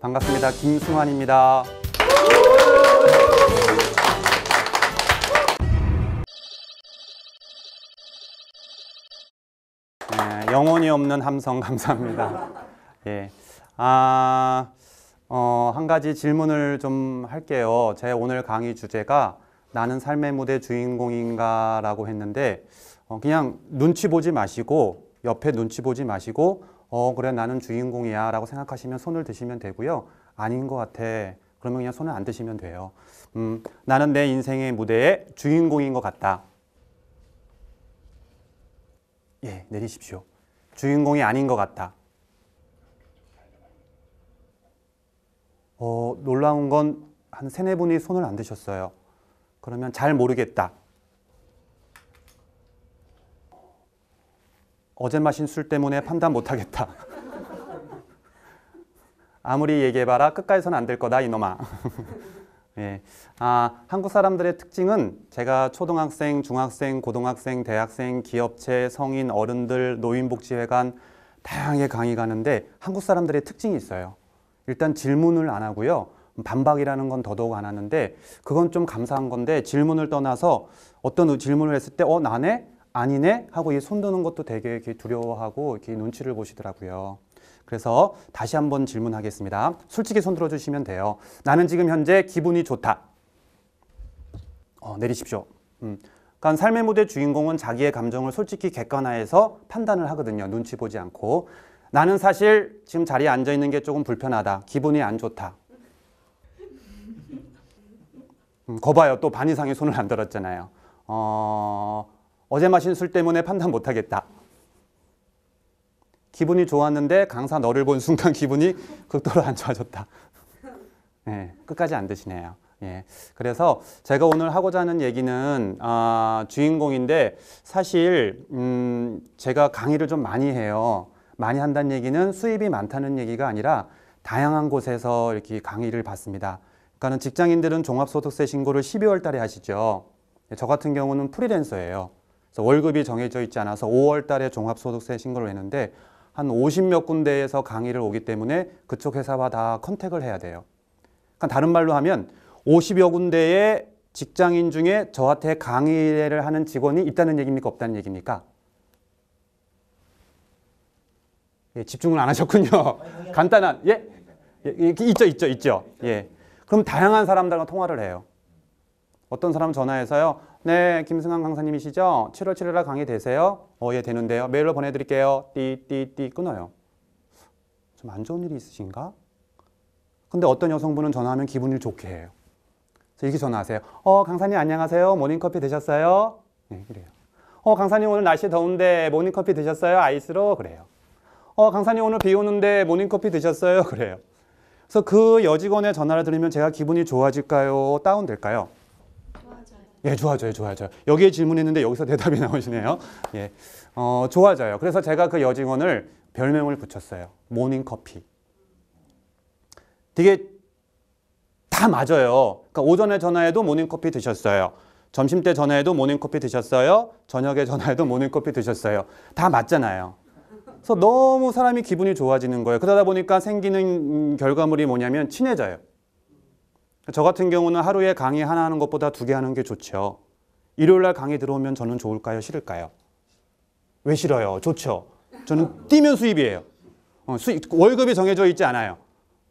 반갑습니다. 김승환입니다. 네, 영혼이 없는 함성 감사합니다. 예. 한 가지 질문을 좀 할게요. 제 오늘 강의 주제가 나는 삶의 무대 주인공인가 라고 했는데 그냥 눈치 보지 마시고 옆에 눈치 보지 마시고 그래 나는 주인공이야 라고 생각하시면 손을 드시면 되고요. 아닌 것 같아. 그러면 그냥 손을 안 드시면 돼요. 나는 내 인생의 무대의 주인공인 것 같다. 예, 내리십시오. 주인공이 아닌 것 같다. 놀라운 건 한 세네 분이 손을 안 드셨어요. 그러면 잘 모르겠다. 어제 마신 술 때문에 판단 못하겠다. 아무리 얘기해봐라 끝까지선 안 될 거다 이놈아. 예. 한국 사람들의 특징은 제가 초등학생, 중학생, 고등학생, 대학생, 기업체, 성인, 어른들, 노인복지회관 다양하게 강의 가는데 한국 사람들의 특징이 있어요. 일단 질문을 안 하고요. 반박이라는 건 더더욱 안 하는데 그건 좀 감사한 건데 질문을 떠나서 어떤 질문을 했을 때 나네? 아니네? 하고 이 손 드는 것도 되게 이렇게 두려워하고 이렇게 눈치를 보시더라고요. 그래서 다시 한번 질문하겠습니다. 솔직히 손 들어주시면 돼요. 나는 지금 현재 기분이 좋다. 내리십시오. 그러니까 삶의 무대 주인공은 자기의 감정을 솔직히 객관화해서 판단을 하거든요. 눈치 보지 않고. 나는 사실 지금 자리에 앉아있는 게 조금 불편하다. 기분이 안 좋다. 거봐요. 또 반 이상의 손을 안 들었잖아요. 어제 마신 술 때문에 판단 못하겠다. 기분이 좋았는데 강사 너를 본 순간 기분이 극도로 안 좋아졌다. 네, 끝까지 안 드시네요. 예, 그래서 제가 오늘 하고자 하는 얘기는 주인공인데 사실 제가 강의를 좀 많이 해요. 많이 한다는 얘기는 수입이 많다는 얘기가 아니라 다양한 곳에서 이렇게 강의를 받습니다. 그러니까 직장인들은 종합소득세 신고를 12월 달에 하시죠. 저 같은 경우는 프리랜서예요. 그래서 월급이 정해져 있지 않아서 5월 달에 종합소득세 신고를 했는데 한 50몇 군데에서 강의를 오기 때문에 그쪽 회사와 다 컨택을 해야 돼요. 그러니까 다른 말로 하면 50여 군데의 직장인 중에 저한테 강의를 하는 직원이 있다는 얘기입니까? 없다는 얘기입니까? 예, 집중을 안 하셨군요. 간단한, 예? 있죠. 예. 그럼 다양한 사람들과 통화를 해요. 어떤 사람 전화해서요. 네, 김승환 강사님이시죠? 7월 7일날 강의 되세요? 예, 되는데요. 메일로 보내드릴게요. 띠 끊어요. 좀 안 좋은 일이 있으신가? 근데 어떤 여성분은 전화하면 기분을 좋게 해요. 그래서 이렇게 전화하세요. 강사님 안녕하세요. 모닝커피 드셨어요? 네, 그래요. 강사님 오늘 날씨 더운데 모닝커피 드셨어요? 아이스로? 그래요. 강사님 오늘 비 오는데 모닝커피 드셨어요? 그래요. 그래서 그 여직원의 전화를 들으면 제가 기분이 좋아질까요? 다운될까요? 예, 좋아져요. 여기에 질문했는데 여기서 대답이 나오시네요. 예, 좋아져요. 그래서 제가 그 여직원을 별명을 붙였어요. 모닝커피. 되게 다 맞아요. 그러니까 오전에 전화해도 모닝커피 드셨어요. 점심 때 전화해도 모닝커피 드셨어요. 저녁에 전화해도 모닝커피 드셨어요. 다 맞잖아요. 그래서 너무 사람이 기분이 좋아지는 거예요. 그러다 보니까 생기는 결과물이 뭐냐면 친해져요. 저 같은 경우는 하루에 강의 하나 하는 것보다 2개 하는 게 좋죠. 일요일날 강의 들어오면 저는 좋을까요? 싫을까요? 왜 싫어요? 좋죠. 저는 뛰면 수입이에요. 월급이 정해져 있지 않아요.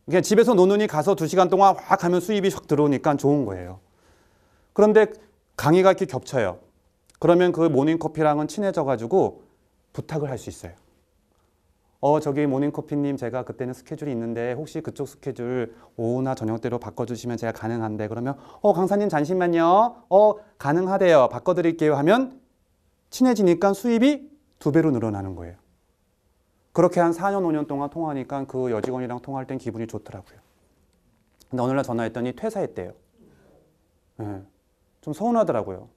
그냥 집에서 노느니 가서 2시간 동안 확 하면 수입이 확 들어오니까 좋은 거예요. 그런데 강의가 이렇게 겹쳐요. 그러면 그 모닝커피랑은 친해져가지고 부탁을 할 수 있어요. 저기 모닝커피님 제가 그때는 스케줄이 있는데 혹시 그쪽 스케줄 오후나 저녁대로 바꿔주시면 제가 가능한데 그러면 강사님 잠시만요. 가능하대요. 바꿔드릴게요 하면 친해지니까 수입이 2배로 늘어나는 거예요. 그렇게 한 4년 5년 동안 통화하니까 그 여직원이랑 통화할 땐 기분이 좋더라고요. 근데 어느 날 전화했더니 퇴사했대요. 네. 좀 서운하더라고요.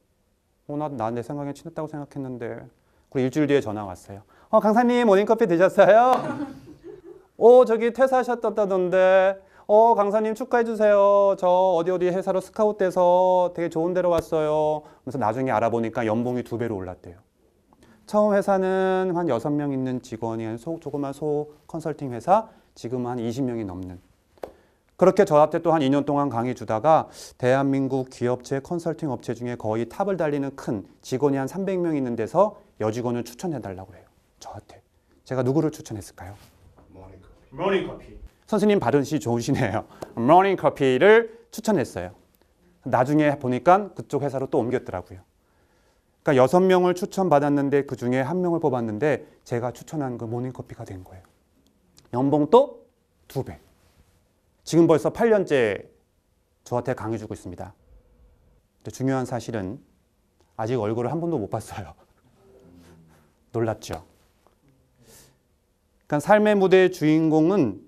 나 내 생각에 친했다고 생각했는데. 그리고 일주일 뒤에 전화 왔어요. 강사님 모닝커피 드셨어요? 저기 퇴사하셨다던데. 강사님 축하해주세요. 저 어디 회사로 스카웃 돼서 되게 좋은 데로 왔어요. 그래서 나중에 알아보니까 연봉이 2배로 올랐대요. 처음 회사는 한 6명 있는 직원이 조그만 소 컨설팅 회사, 지금 한 20명이 넘는. 그렇게 저한테 또 한 2년 동안 강의 주다가 대한민국 기업체 컨설팅 업체 중에 거의 탑을 달리는 큰 직원이 한 300명 있는 데서 여직원을 추천해달라고 해요. 저한테. 제가 누구를 추천했을까요? 모닝커피. 선생님 발음이 좋으시네요. 모닝커피를 추천했어요. 나중에 보니까 그쪽 회사로 또 옮겼더라고요. 그러니까 6명을 추천받았는데 그 중에 1명을 뽑았는데 제가 추천한 그 모닝커피가 된 거예요. 연봉도 2배. 지금 벌써 8년째 저한테 강의 주고 있습니다. 근데 중요한 사실은 아직 얼굴을 한 번도 못 봤어요. 놀랍죠? 그러니까 삶의 무대의 주인공은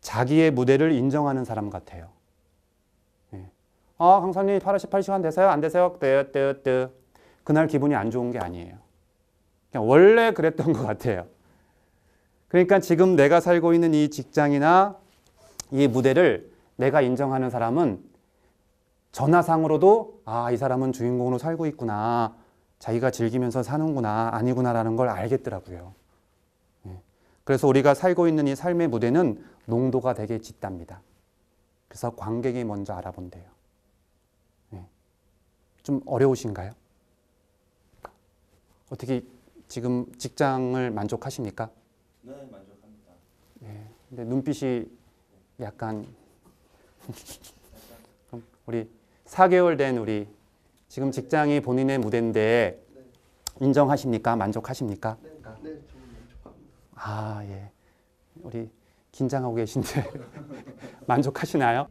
자기의 무대를 인정하는 사람 같아요. 네. 강사님 88시간 되세요? 안 되세요? 뜨뜨뜨. 그날 기분이 안 좋은 게 아니에요. 그냥 원래 그랬던 것 같아요. 그러니까 지금 내가 살고 있는 이 직장이나 이 무대를 내가 인정하는 사람은 전화상으로도 이 사람은 주인공으로 살고 있구나. 자기가 즐기면서 사는구나. 아니구나라는 걸 알겠더라고요. 그래서 우리가 살고 있는 이 삶의 무대는 농도가 되게 짙답니다. 그래서 관객이 먼저 알아본대요. 좀 어려우신가요? 어떻게 지금 직장을 만족하십니까? 네, 만족합니다. 근데 눈빛이 약간 우리 4개월 된 우리 지금 직장이 본인의 무대인데 인정하십니까? 만족하십니까? 네, 저는 만족합니다. 예. 우리 긴장하고 계신데 만족하시나요?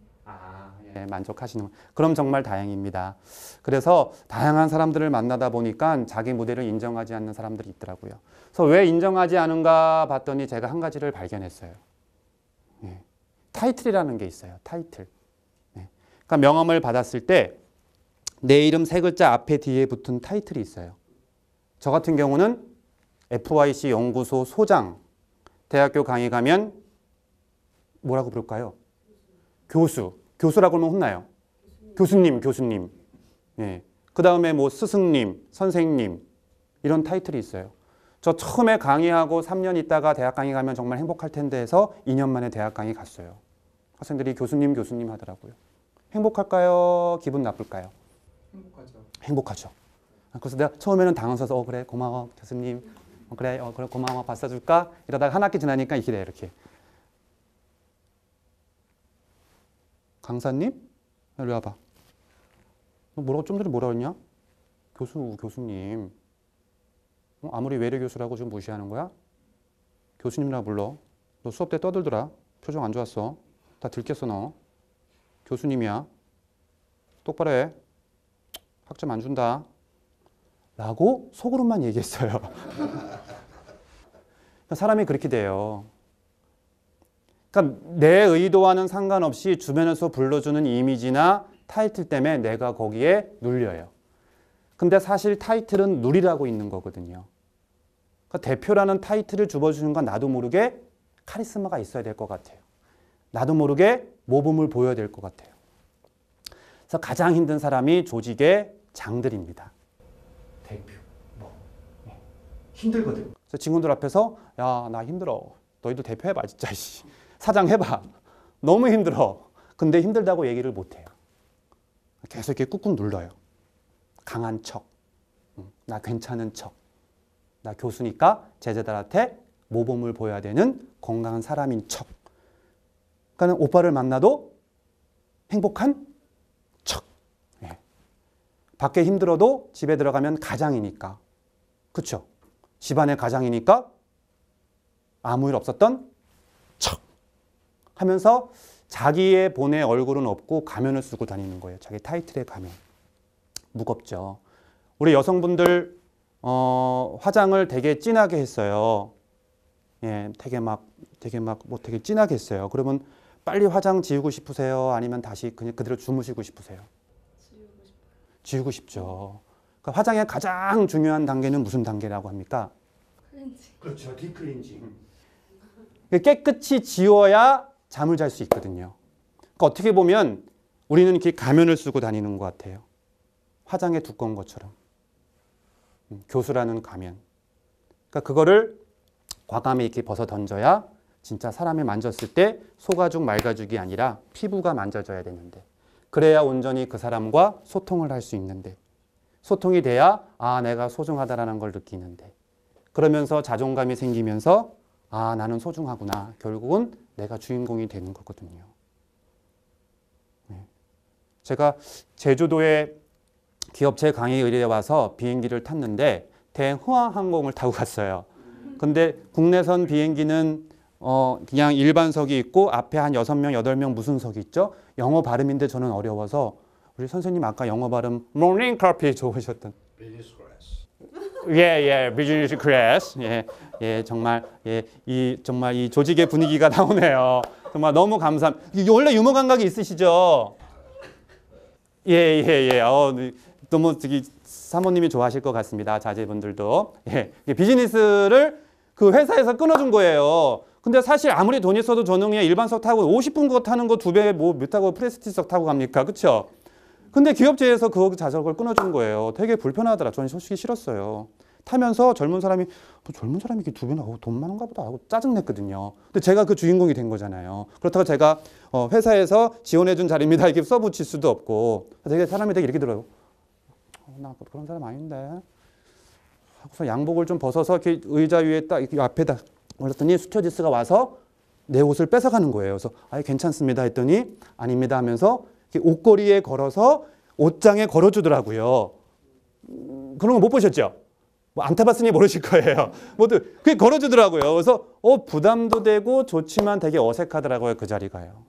예, 만족하시는. 그럼 정말 다행입니다. 그래서 다양한 사람들을 만나다 보니까 자기 무대를 인정하지 않는 사람들이 있더라고요. 그래서 왜 인정하지 않은가 봤더니 제가 한 가지를 발견했어요. 타이틀이라는 게 있어요. 타이틀. 그러니까 명함을 받았을 때 내 이름 3글자 앞에 뒤에 붙은 타이틀이 있어요. 저 같은 경우는 FYC 연구소 소장, 대학교 강의 가면 뭐라고 부를까요? 교수. 교수라고 하면 혼나요. 교수님. 예. 그 다음에 뭐 스승님, 선생님 이런 타이틀이 있어요. 저 처음에 강의하고 3년 있다가 대학 강의 가면 정말 행복할 텐데 해서 2년 만에 대학 강의 갔어요. 학생들이 교수님 하더라고요. 행복할까요? 기분 나쁠까요? 행복하죠. 그래서 내가 처음에는 당황해서 그래 고마워 교수님. 그래 고마워 밥 사줄까? 이러다가 한 학기 지나니까 이렇게 돼 이렇게. 강사님? 이리 와봐. 너 좀 전에 뭐라 그랬냐? 교수님. 아무리 외래 교수라고 지금 무시하는 거야? 교수님이라 불러. 너 수업 때 떠들더라. 표정 안 좋았어. 다 들켰어 너. 교수님이야. 똑바로 해. 학점 안 준다. 라고 속으로만 얘기했어요. 사람이 그렇게 돼요. 그러니까 내 의도와는 상관없이 주변에서 불러주는 이미지나 타이틀 때문에 내가 거기에 눌려요. 근데 사실 타이틀은 누리라고 있는 거거든요. 그러니까 대표라는 타이틀을 주어주는 건 나도 모르게 카리스마가 있어야 될 것 같아요. 나도 모르게 모범을 보여야 될 것 같아요. 그래서 가장 힘든 사람이 조직의 장들입니다. 대표. 힘들거든. 그래서 직원들 앞에서 야, 나 힘들어. 너희도 대표 해봐 진짜. 사장 해봐. 너무 힘들어. 근데 힘들다고 얘기를 못해요. 계속 이렇게 꾹꾹 눌러요. 강한 척. 나 괜찮은 척. 나 교수니까 제자들한테 모범을 보여야 되는 건강한 사람인 척. 그러니까 오빠를 만나도 행복한 척. 밖에 힘들어도 집에 들어가면 가장이니까. 그렇죠? 집안의 가장이니까 아무 일 없었던 척 하면서 자기의 본의 얼굴은 없고 가면을 쓰고 다니는 거예요. 자기 타이틀의 가면. 무겁죠. 우리 여성분들 화장을 되게 진하게 했어요. 되게 진하게 했어요. 그러면 빨리 화장 지우고 싶으세요? 아니면 다시 그냥 그대로 주무시고 싶으세요? 지우고 싶죠. 그러니까 화장의 가장 중요한 단계는 무슨 단계라고 합니까? 클렌징. 그렇죠. 딥클렌징. 깨끗이 지워야 잠을 잘 수 있거든요. 그러니까 어떻게 보면 우리는 이렇게 가면을 쓰고 다니는 것 같아요. 화장에 두꺼운 것처럼. 교수라는 가면. 그러니까 그거를 과감히 이렇게 벗어 던져야 진짜 사람을 만졌을 때 소가죽 말가죽이 아니라 피부가 만져져야 되는데 그래야 온전히 그 사람과 소통을 할 수 있는데 소통이 돼야 아 내가 소중하다라는 걸 느끼는데 그러면서 자존감이 생기면서 아 나는 소중하구나 결국은 내가 주인공이 되는 거거든요. 제가 제주도에 기업체 강의 의뢰에 와서 비행기를 탔는데 대흥항공을 타고 갔어요. 근데 국내선 비행기는 그냥 일반석이 있고 앞에 한 6명, 8명 무슨 석이 있죠? 영어 발음인데 저는 어려워서 우리 선생님 아까 영어 발음 morning coffee 좋으셨던 Business class. 예, 비즈니스 클래스. 예, 정말 정말 이 조직의 분위기가 나오네요. 정말 너무 감사합니다. 이게 원래 유머 감각이 있으시죠? 예. 너무 사모님이 좋아하실 것 같습니다. 자제분들도. 예, 비즈니스를 그 회사에서 끊어준 거예요. 근데 사실 아무리 돈 있어도 저는 그냥 일반석 타고 50분 거 타는 거 2배 몇 타고 프레스티지석 타고 갑니까? 그렇죠? 근데 기업체에서 그 자석을 끊어준 거예요. 되게 불편하더라. 저는 솔직히 싫었어요. 타면서 젊은 사람이 젊은 사람이 이렇게 2배나 돈 많은가 보다 하고 짜증냈거든요. 근데 제가 그 주인공이 된 거잖아요. 그렇다고 제가 회사에서 지원해준 자리입니다 이렇게 써붙일 수도 없고 되게 사람이 되게 이렇게 들어요. 나 그런 사람 아닌데. 하고서 양복을 좀 벗어서 이렇게 의자 위에 딱 이렇게 앞에다 올렸더니 스튜어디스가 와서 내 옷을 뺏어가는 거예요. 그래서 아 괜찮습니다 했더니 아닙니다 하면서 옷걸이에 걸어서 옷장에 걸어주더라고요. 그런 거 못 보셨죠? 뭐 안 타봤으니 모르실 거예요. 모두 그게 걸어주더라고요. 그래서 부담도 되고 좋지만 되게 어색하더라고요. 그 자리가요.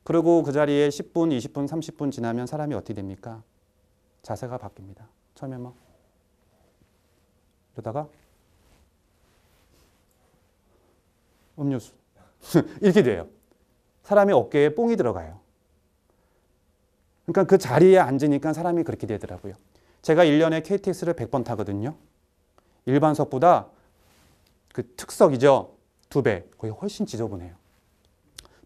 그리고 그 자리에 10분, 20분, 30분 지나면 사람이 어떻게 됩니까? 자세가 바뀝니다. 처음에 막 이러다가 음료수 이렇게 돼요. 사람이 어깨에 뽕이 들어가요. 그러니까 그 자리에 앉으니까 사람이 그렇게 되더라고요. 제가 1년에 KTX를 100번 타거든요. 일반석보다 그 특석이죠. 2배. 거의 훨씬 지저분해요.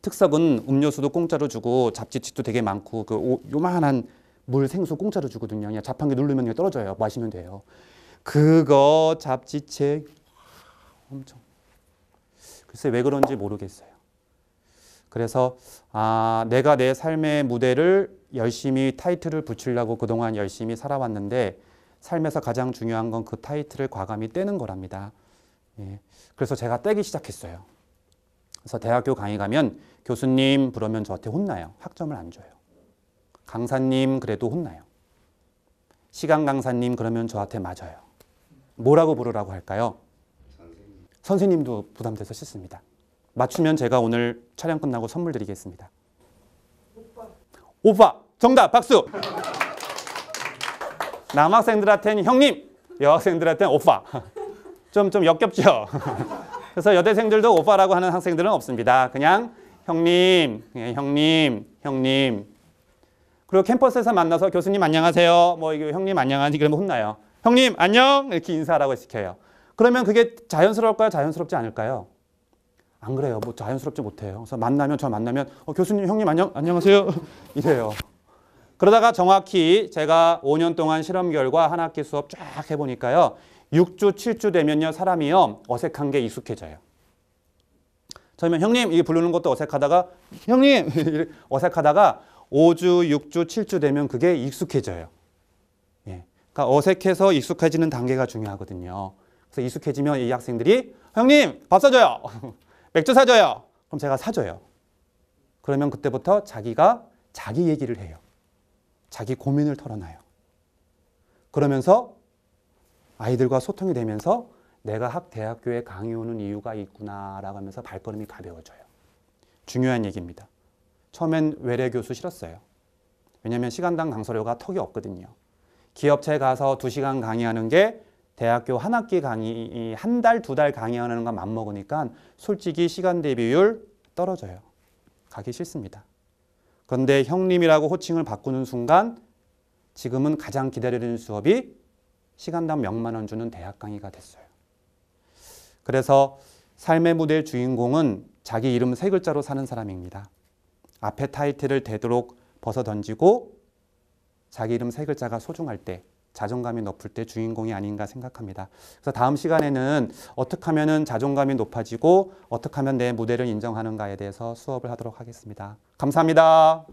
특석은 음료수도 공짜로 주고 잡지책도 되게 많고 그 요만한 물 생수 공짜로 주거든요. 그냥 자판기 누르면 그냥 떨어져요. 마시면 돼요. 그거 잡지책 엄청. 글쎄 왜 그런지 모르겠어요. 그래서 내가 내 삶의 무대를 열심히 타이틀을 붙이려고 그동안 열심히 살아왔는데 삶에서 가장 중요한 건 그 타이틀을 과감히 떼는 거랍니다. 예. 그래서 제가 떼기 시작했어요. 그래서 대학교 강의 가면 교수님 부르면 저한테 혼나요. 학점을 안 줘요. 강사님 그래도 혼나요. 시간 강사님 그러면 저한테 맞아요. 뭐라고 부르라고 할까요? 선생님도 부담돼서 싫습니다. 맞추면 제가 오늘 촬영 끝나고 선물 드리겠습니다. 오빠 정답 박수. 남학생들한테는 형님, 여학생들한테는 오빠. 좀 역겹죠? 그래서 여대생들도 오빠라고 하는 학생들은 없습니다. 그냥 형님. 그리고 캠퍼스에서 만나서 교수님 안녕하세요. 뭐 이거 형님 안녕하니 그러면 혼나요. 형님 안녕 이렇게 인사하라고 시켜요. 그러면 그게 자연스러울까요? 자연스럽지 않을까요? 안 그래요. 뭐 자연스럽지 못해요. 그래서 저 만나면 교수님 형님 안녕하세요 이래요. 그러다가 정확히 제가 5년 동안 실험 결과 한 학기 수업 쫙 해보니까요. 6주, 7주 되면요. 사람이요. 어색한 게 익숙해져요. 처음에 형님 이게 부르는 것도 어색하다가 형님 어색하다가 5주, 6주, 7주 되면 그게 익숙해져요. 예. 그러니까 어색해서 익숙해지는 단계가 중요하거든요. 그래서 익숙해지면 이 학생들이 형님 밥 사줘요. 맥주 사줘요. 그럼 제가 사줘요. 그러면 그때부터 자기가 자기 얘기를 해요. 자기 고민을 털어놔요. 그러면서 아이들과 소통이 되면서 내가 대학교에 강의 오는 이유가 있구나라고 하면서 발걸음이 가벼워져요. 중요한 얘기입니다. 처음엔 외래 교수 싫었어요. 왜냐하면 시간당 강사료가 턱이 없거든요. 기업체에 가서 2시간 강의하는 게 대학교 한 학기 강의, 한 달, 2달 강의하는 거 맞먹으니까 솔직히 시간 대비율 떨어져요. 가기 싫습니다. 그런데 형님이라고 호칭을 바꾸는 순간 지금은 가장 기다리는 수업이 시간당 몇만 원 주는 대학 강의가 됐어요. 그래서 삶의 무대의 주인공은 자기 이름 3글자로 사는 사람입니다. 앞에 타이틀을 되도록 벗어던지고 자기 이름 3글자가 소중할 때 자존감이 높을 때 주인공이 아닌가 생각합니다. 그래서 다음 시간에는 어떻게 하면 자존감이 높아지고 어떻게 하면 내 무대를 인정하는가에 대해서 수업을 하도록 하겠습니다. 감사합니다.